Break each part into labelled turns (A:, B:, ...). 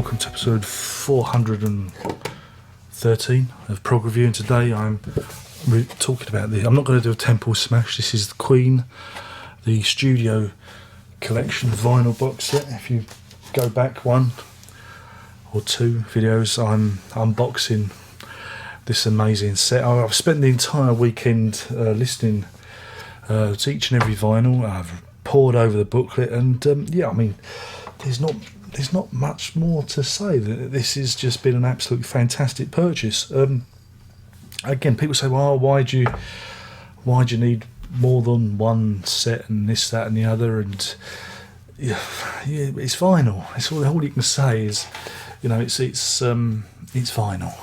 A: welcome to episode 413 of Prog Review, and today I'm talking about I'm not going to do a Temple Smash. This is the Queen, the studio collection vinyl box set. If you go back one or two videos, I'm unboxing this amazing set. I've spent the entire weekend listening to each and every vinyl. I've pored over the booklet, and yeah, I mean, there's not much more to say. This has just been an absolutely fantastic purchase. Again, people say, well, why do you need more than one set and this, that and the other? And yeah, it's vinyl. It's all you can say is, you know, it's vinyl.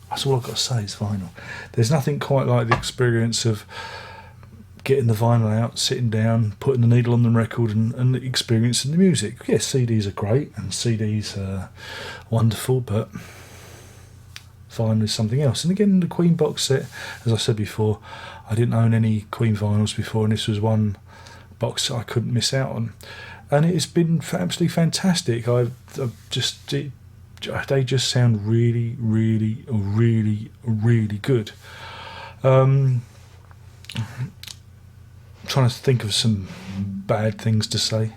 A: That's all I've got to say, it's vinyl. There's nothing quite like the experience of getting the vinyl out, sitting down, putting the needle on the record and experiencing the music. Yes, CDs are great and CDs are wonderful, but vinyl is something else. And again, the Queen box set, as I said before, I didn't own any Queen vinyls before, and this was one box I couldn't miss out on. And it's been absolutely fantastic. They just sound really, really, really, really good. Trying to think of some bad things to say.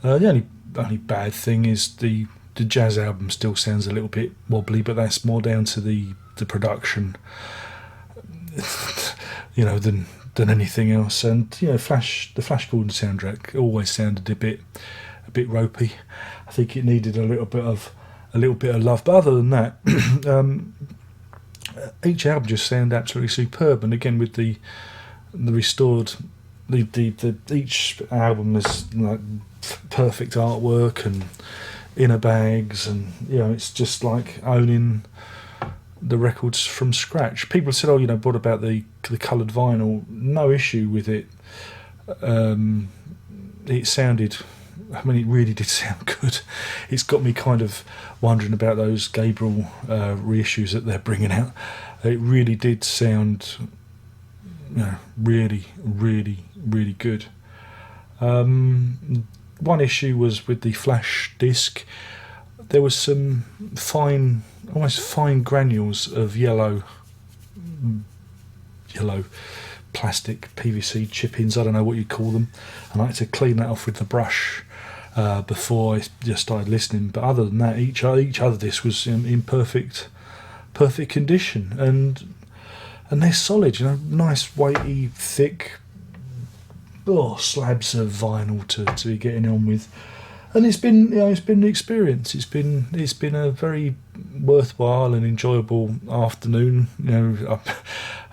A: The only bad thing is the jazz album still sounds a little bit wobbly, but that's more down to the production, you know, than anything else. And you know, the Flash Gordon soundtrack always sounded a bit ropey. I think it needed a little bit of love, but other than that, each album just sounded absolutely superb. And again, with the restored. Each album is like perfect artwork and inner bags, and you know, it's just like owning the records from scratch. People said, "Oh, you know, what about the coloured vinyl?" No issue with it. It sounded. I mean, it really did sound good. It's got me kind of wondering about those Gabriel reissues that they're bringing out. It really did sound. You know, really, really, really good. One issue was with the flash disc. There was some almost fine granules of yellow plastic PVC chip-ins. I don't know what you call them. And I had to clean that off with the brush before I just started listening. But other than that, each other disc was in perfect condition, and they're solid, you know, nice, weighty, thick slabs of vinyl to be getting on with. And it's been an experience. It's been a very worthwhile and enjoyable afternoon. You know,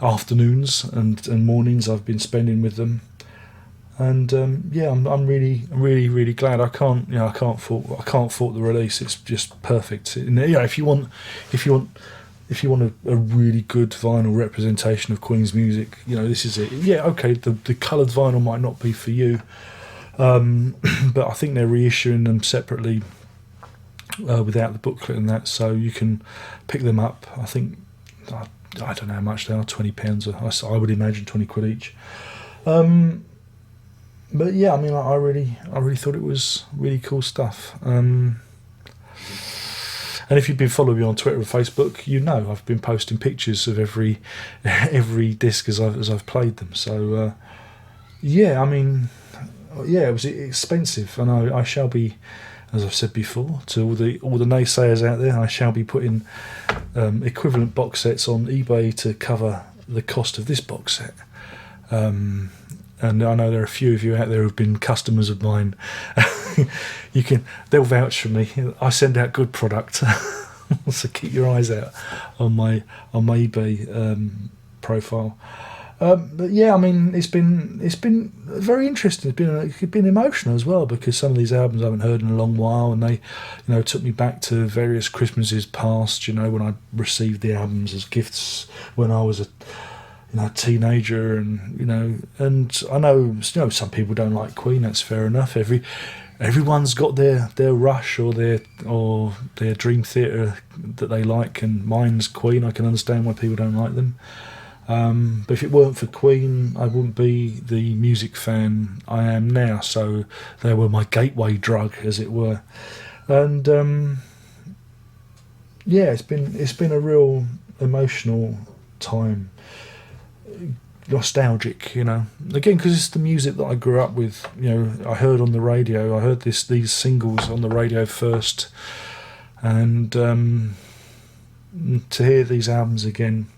A: afternoons and mornings I've been spending with them. And I'm really, really, really glad. I can't fault the release. It's just perfect. You know, if you want a really good vinyl representation of Queen's music, you know, this is it. Yeah, okay, the coloured vinyl might not be for you, but I think they're reissuing them separately without the booklet and that, so you can pick them up. I think, I don't know how much they are, £20, I would imagine £20 each. But yeah, I mean, I really thought it was really cool stuff. And if you've been following me on Twitter and Facebook, you know I've been posting pictures of every disc as I've played them. So yeah, I mean, yeah, it was expensive, and I shall be, as I've said before, to all the naysayers out there, I shall be putting equivalent box sets on eBay to cover the cost of this box set. And I know there are a few of you out there who've been customers of mine. They'll vouch for me. I send out good product, so keep your eyes out on my eBay profile. But yeah, I mean, it's been very interesting. It's been emotional as well, because some of these albums I haven't heard in a long while, and they, you know, took me back to various Christmases past. You know, when I received the albums as gifts when I was a teenager, and you know, and I know, you know, some people don't like Queen. That's fair enough. Everyone's got their Rush or their Dream Theater that they like, and mine's Queen. I can understand why people don't like them. But if it weren't for Queen, I wouldn't be the music fan I am now. So they were my gateway drug, as it were. And yeah, it's been a real emotional time, nostalgic, you know. Again, because it's the music that I grew up with. You know, I heard on the radio. I heard these singles on the radio first, and to hear these albums again,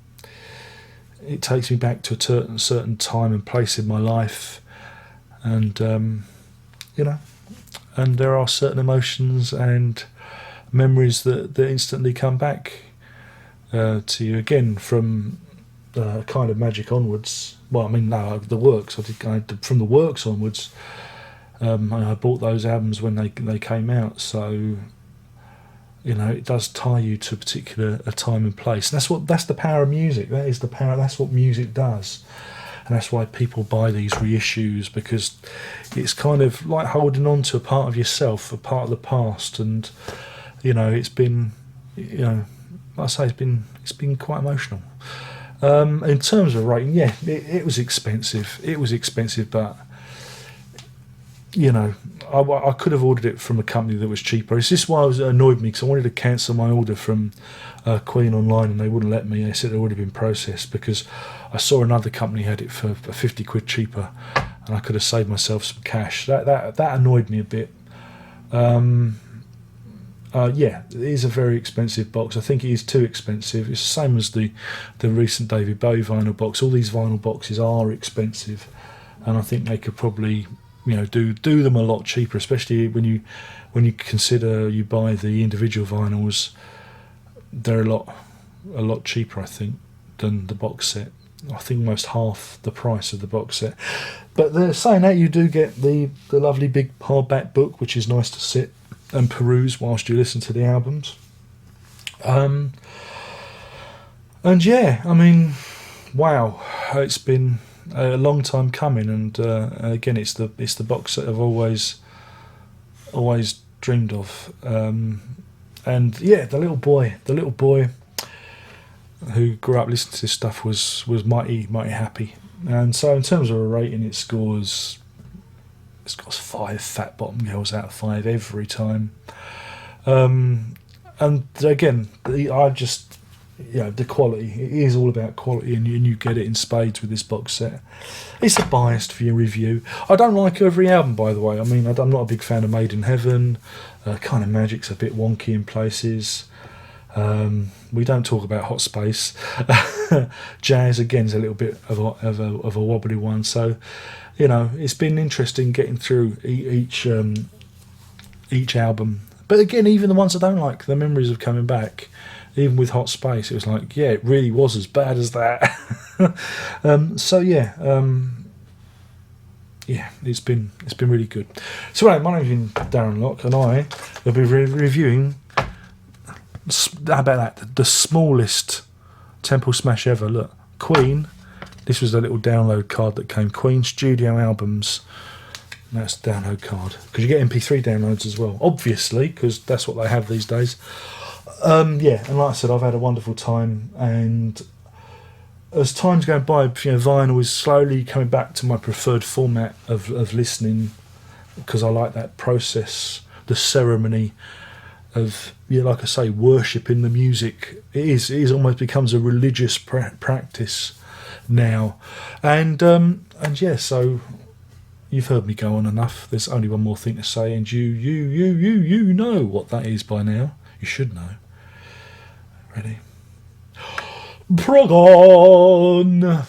A: it takes me back to a certain time and place in my life, and you know, and there are certain emotions and memories that instantly come back to you again from kind of Magic onwards. Well, I mean, no, the Works. From the Works onwards. I bought those albums when they came out, so you know, it does tie you to a time and place. And that's the power of music. That is the power. That's what music does, and that's why people buy these reissues, because it's kind of like holding on to a part of yourself, a part of the past, and you know, it's been, you know, like I say, it's been quite emotional. In terms of rating, yeah, it was expensive. It was expensive, but you know, I could have ordered it from a company that was cheaper. It's just why it annoyed me, because I wanted to cancel my order from Queen online, and they wouldn't let me. They said it would have been processed, because I saw another company had it for 50 quid cheaper, and I could have saved myself some cash. That annoyed me a bit. Yeah, it is a very expensive box. I think it is too expensive. It's the same as the recent David Bowie vinyl box. All these vinyl boxes are expensive, and I think they could probably, you know, do them a lot cheaper, especially when you consider you buy the individual vinyls. They're a lot cheaper, I think, than the box set. I think almost half the price of the box set. But they're saying that you do get the lovely big hardback book, which is nice to sit and peruse whilst you listen to the albums. And yeah, I mean, wow, it's been a long time coming, and again, it's the box set I've always dreamed of. And yeah, the little boy who grew up listening to this stuff was mighty happy. And so, in terms of a rating, it scores 5 fat bottom girls out of 5 every time. And again, the quality, it is all about quality, and you get it in spades with this box set. It's a biased for your review. I don't like every album, by the way. I mean, I'm not a big fan of Made in Heaven. Kind of Magic's a bit wonky in places. We don't talk about Hot Space. Jazz, again, is a little bit of a wobbly one. So, you know, it's been interesting getting through each album. But again, even the ones I don't like, the memories of coming back. Even with Hot Space, it was like, yeah, it really was as bad as that. So yeah, it's been really good. So anyway, my name's Darren Locke, and I will be reviewing. How about that? The smallest Temple Smash ever. Look, Queen. This was the little download card that came. Queen studio albums. And that's the download card, because you get MP3 downloads as well, obviously, because that's what they have these days. Yeah, and like I said, I've had a wonderful time, and as time's going by, you know, vinyl is slowly coming back to my preferred format of listening, because I like that process, the ceremony of, yeah, like I say, worshipping the music. It is almost becomes a religious practice now, and yeah, so you've heard me go on enough. There's only one more thing to say, and you know what that is by now. You should know. Ready? Prog on!